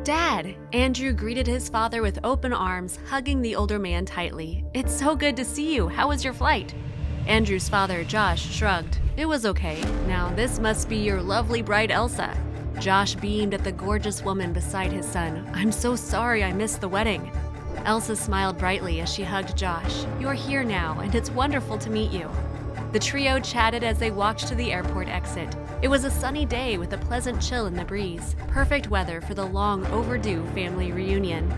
Dad! Andrew greeted his father with open arms, hugging the older man tightly. It's so good to see you. How was your flight? Andrew's father, Josh, shrugged. It was okay. Now this must be your lovely bride, Elsa. Josh beamed at the gorgeous woman beside his son. I'm so sorry I missed the wedding. Elsa smiled brightly as she hugged Josh. You're here now, and it's wonderful to meet you. The trio chatted as they walked to the airport exit. It was a sunny day with a pleasant chill in the breeze. Perfect weather for the long overdue family reunion.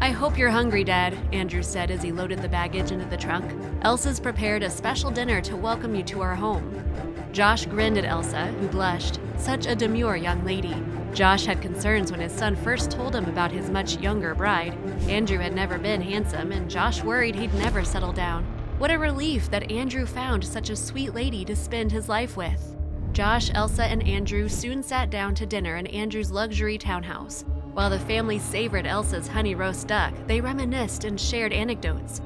I hope you're hungry, Dad, Andrew said as he loaded the baggage into the trunk. Elsa's prepared a special dinner to welcome you to our home. Josh grinned at Elsa, who blushed. Such a demure young lady. Josh had concerns when his son first told him about his much younger bride. Andrew had never been handsome, and Josh worried he'd never settle down. What a relief that Andrew found such a sweet lady to spend his life with. Josh, Elsa, and Andrew soon sat down to dinner in Andrew's luxury townhouse. While the family savored Elsa's honey roast duck, they reminisced and shared anecdotes.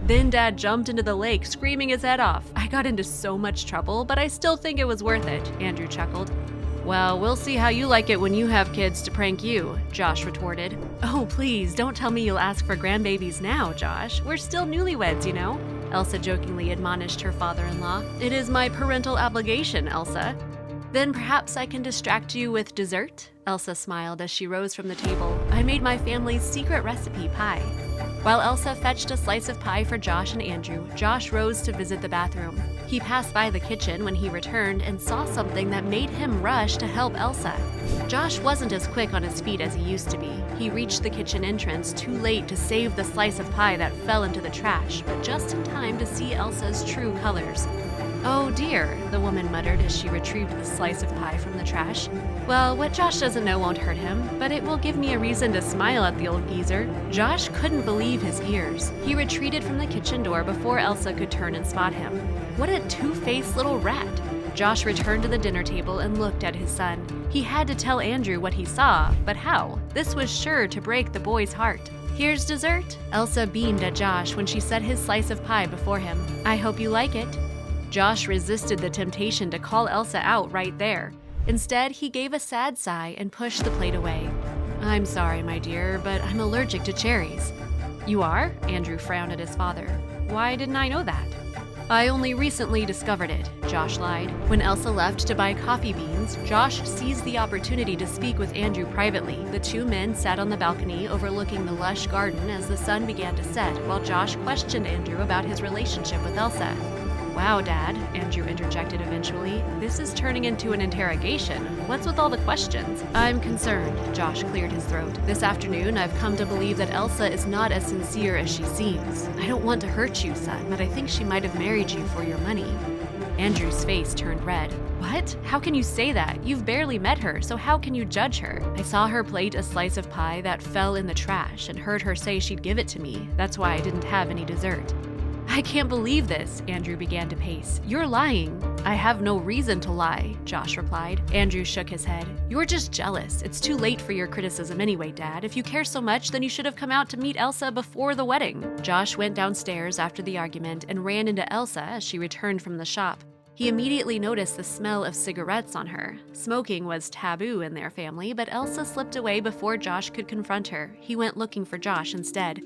Then Dad jumped into the lake, screaming his head off. I got into so much trouble, but I still think it was worth it, Andrew chuckled. Well, we'll see how you like it when you have kids to prank you, Josh retorted. Oh, please, don't tell me you'll ask for grandbabies now, Josh. We're still newlyweds, you know? Elsa jokingly admonished her father-in-law. It is my parental obligation, Elsa. Then perhaps I can distract you with dessert? Elsa smiled as she rose from the table. I made my family's secret recipe pie. While Elsa fetched a slice of pie for Josh and Andrew, Josh rose to visit the bathroom. He passed by the kitchen when he returned and saw something that made him rush to help Elsa. Josh wasn't as quick on his feet as he used to be. He reached the kitchen entrance too late to save the slice of pie that fell into the trash, but just in time to see Elsa's true colors. Oh dear, the woman muttered as she retrieved the slice of pie from the trash. Well, what Josh doesn't know won't hurt him, but it will give me a reason to smile at the old geezer. Josh couldn't believe his ears. He retreated from the kitchen door before Elsa could turn and spot him. What a two-faced little rat! Josh returned to the dinner table and looked at his son. He had to tell Andrew what he saw, but how? This was sure to break the boy's heart. Here's dessert. Elsa beamed at Josh when she set his slice of pie before him. I hope you like it. Josh resisted the temptation to call Elsa out right there. Instead, he gave a sad sigh and pushed the plate away. I'm sorry, my dear, but I'm allergic to cherries. You are? Andrew frowned at his father. Why didn't I know that? I only recently discovered it, Josh lied. When Elsa left to buy coffee beans, Josh seized the opportunity to speak with Andrew privately. The two men sat on the balcony overlooking the lush garden as the sun began to set, while Josh questioned Andrew about his relationship with Elsa. Wow, Dad, Andrew interjected eventually. This is turning into an interrogation. What's with all the questions? I'm concerned, Josh cleared his throat. This afternoon, I've come to believe that Elsa is not as sincere as she seems. I don't want to hurt you, son, but I think she might have married you for your money. Andrew's face turned red. What? How can you say that? You've barely met her, so how can you judge her? I saw her plate a slice of pie that fell in the trash and heard her say she'd give it to me. That's why I didn't have any dessert. I can't believe this, Andrew began to pace. You're lying. I have no reason to lie, Josh replied. Andrew shook his head. You're just jealous. It's too late for your criticism anyway, Dad. If you care so much, then you should have come out to meet Elsa before the wedding. Josh went downstairs after the argument and ran into Elsa as she returned from the shop. He immediately noticed the smell of cigarettes on her. Smoking was taboo in their family, but Elsa slipped away before Josh could confront her. He went looking for Josh instead.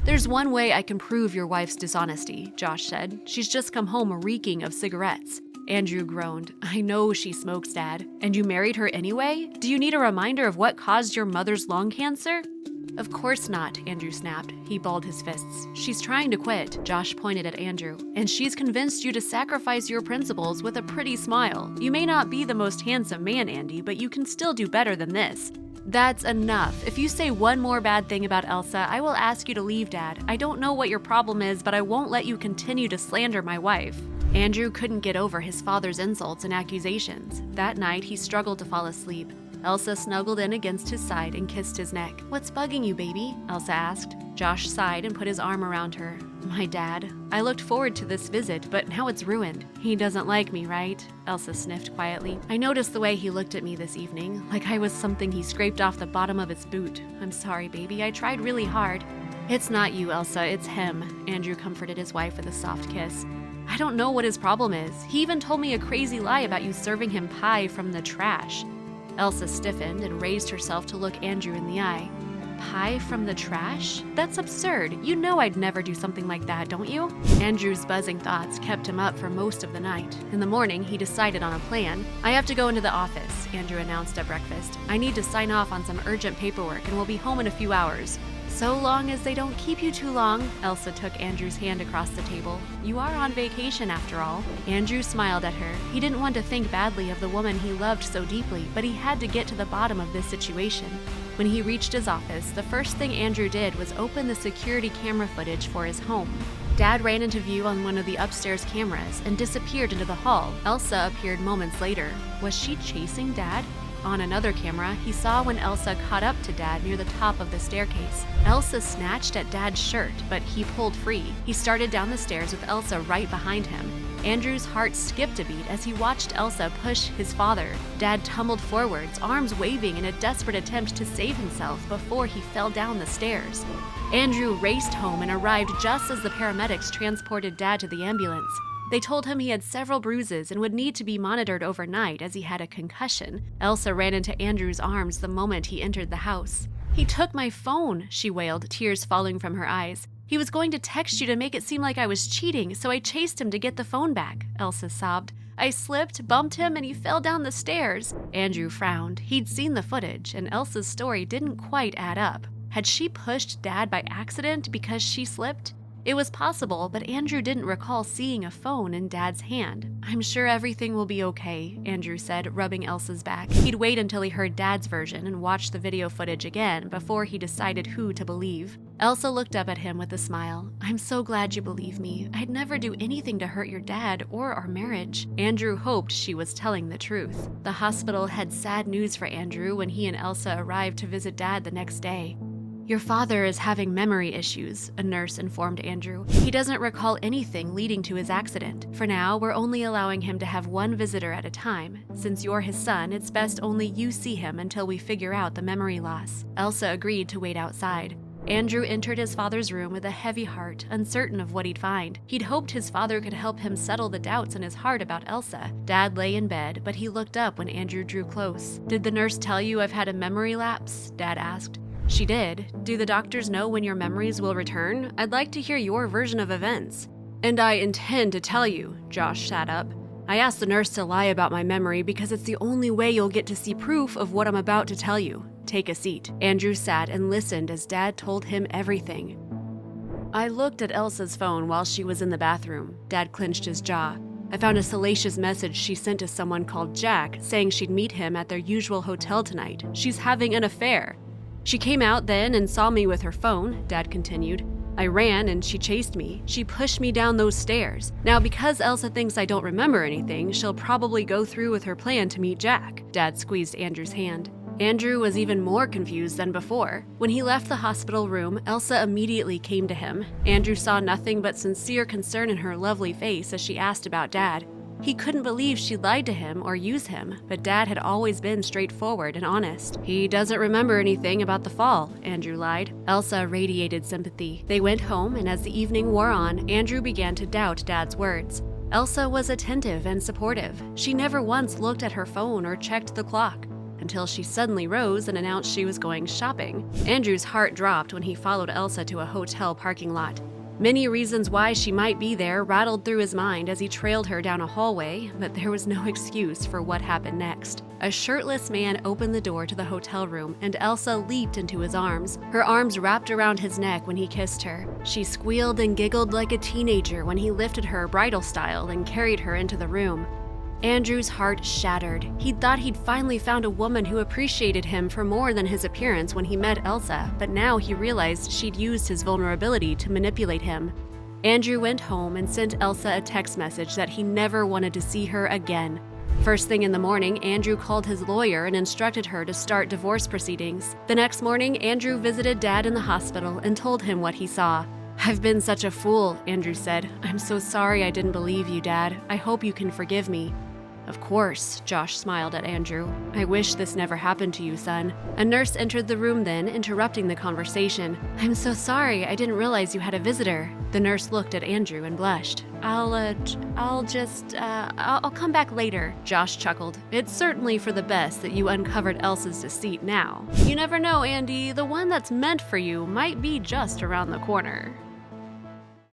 There's one way I can prove your wife's dishonesty, Josh said. She's just come home reeking of cigarettes. Andrew groaned. I know she smokes, Dad. And you married her anyway? Do you need a reminder of what caused your mother's lung cancer? Of course not, Andrew snapped. He balled his fists. She's trying to quit, Josh pointed at Andrew. And she's convinced you to sacrifice your principles with a pretty smile. You may not be the most handsome man, Andy, but you can still do better than this. That's enough. If you say one more bad thing about Elsa, I will ask you to leave, Dad. I don't know what your problem is, but I won't let you continue to slander my wife. Andrew couldn't get over his father's insults and accusations. That night, he struggled to fall asleep. Elsa snuggled in against his side and kissed his neck. What's bugging you, baby? Elsa asked. Josh sighed and put his arm around her. My dad. I looked forward to this visit, but now it's ruined. He doesn't like me, right? Elsa sniffed quietly. I noticed the way he looked at me this evening, like I was something he scraped off the bottom of his boot. I'm sorry, baby. I tried really hard. It's not you, Elsa. It's him. Andrew comforted his wife with a soft kiss. I don't know what his problem is. He even told me a crazy lie about you serving him pie from the trash. Elsa stiffened and raised herself to look Andrew in the eye. Pie from the trash? That's absurd. You know I'd never do something like that, don't you? Andrew's buzzing thoughts kept him up for most of the night. In the morning, he decided on a plan. I have to go into the office, Andrew announced at breakfast. I need to sign off on some urgent paperwork and will be home in a few hours. So long as they don't keep you too long, Elsa took Andrew's hand across the table. You are on vacation after all. Andrew smiled at her. He didn't want to think badly of the woman he loved so deeply, but he had to get to the bottom of this situation. When he reached his office, the first thing Andrew did was open the security camera footage for his home. Dad ran into view on one of the upstairs cameras and disappeared into the hall. Elsa appeared moments later. Was she chasing Dad? On another camera, he saw when Elsa caught up to Dad near the top of the staircase. Elsa snatched at Dad's shirt, but he pulled free. He started down the stairs with Elsa right behind him. Andrew's heart skipped a beat as he watched Elsa push his father. Dad tumbled forwards, arms waving in a desperate attempt to save himself before he fell down the stairs. Andrew raced home and arrived just as the paramedics transported Dad to the ambulance. They told him he had several bruises and would need to be monitored overnight as he had a concussion. Elsa ran into Andrew's arms the moment he entered the house. "He took my phone," she wailed, tears falling from her eyes. "He was going to text you to make it seem like I was cheating, so I chased him to get the phone back," Elsa sobbed. "I slipped, bumped him, and he fell down the stairs." Andrew frowned. He'd seen the footage, and Elsa's story didn't quite add up. Had she pushed Dad by accident because she slipped? It was possible, but Andrew didn't recall seeing a phone in Dad's hand. "I'm sure everything will be okay," Andrew said, rubbing Elsa's back. He'd wait until he heard Dad's version and watch the video footage again before he decided who to believe. Elsa looked up at him with a smile. "I'm so glad you believe me. I'd never do anything to hurt your dad or our marriage." Andrew hoped she was telling the truth. The hospital had sad news for Andrew when he and Elsa arrived to visit Dad the next day. "Your father is having memory issues," a nurse informed Andrew. "He doesn't recall anything leading to his accident. For now, we're only allowing him to have one visitor at a time. Since you're his son, it's best only you see him until we figure out the memory loss." Elsa agreed to wait outside. Andrew entered his father's room with a heavy heart, uncertain of what he'd find. He'd hoped his father could help him settle the doubts in his heart about Elsa. Dad lay in bed, but he looked up when Andrew drew close. "Did the nurse tell you I've had a memory lapse?" Dad asked. "She did. Do the doctors know when your memories will return? I'd like to hear your version of events." "And I intend to tell you," Josh sat up. "I asked the nurse to lie about my memory because it's the only way you'll get to see proof of what I'm about to tell you. Take a seat." Andrew sat and listened as Dad told him everything. "I looked at Elsa's phone while she was in the bathroom." Dad clenched his jaw. "I found a salacious message she sent to someone called Jack saying she'd meet him at their usual hotel tonight. She's having an affair. She came out then and saw me with her phone," Dad continued. "I ran and she chased me. She pushed me down those stairs. Now, because Elsa thinks I don't remember anything, she'll probably go through with her plan to meet Jack." Dad squeezed Andrew's hand. Andrew was even more confused than before. When he left the hospital room, Elsa immediately came to him. Andrew saw nothing but sincere concern in her lovely face as she asked about Dad. He couldn't believe she lied to him or used him, but Dad had always been straightforward and honest. "He doesn't remember anything about the fall," Andrew lied. Elsa radiated sympathy. They went home, and as the evening wore on, Andrew began to doubt Dad's words. Elsa was attentive and supportive. She never once looked at her phone or checked the clock, until she suddenly rose and announced she was going shopping. Andrew's heart dropped when he followed Elsa to a hotel parking lot. Many reasons why she might be there rattled through his mind as he trailed her down a hallway, but there was no excuse for what happened next. A shirtless man opened the door to the hotel room, and Elsa leaped into his arms. Her arms wrapped around his neck when he kissed her. She squealed and giggled like a teenager when he lifted her bridal style and carried her into the room. Andrew's heart shattered. He thought he'd finally found a woman who appreciated him for more than his appearance when he met Elsa, but now he realized she'd used his vulnerability to manipulate him. Andrew went home and sent Elsa a text message that he never wanted to see her again. First thing in the morning, Andrew called his lawyer and instructed her to start divorce proceedings. The next morning, Andrew visited Dad in the hospital and told him what he saw. "I've been such a fool," Andrew said. "I'm so sorry I didn't believe you, Dad. I hope you can forgive me." Of course, Josh smiled at Andrew. I wish this never happened to you, son. A nurse entered the room then, interrupting the conversation. I'm so sorry, I didn't realize you had a visitor. The nurse looked at Andrew and blushed. I'll come back later, Josh chuckled. It's certainly for the best that you uncovered Elsa's deceit now. You never know, Andy, the one that's meant for you might be just around the corner.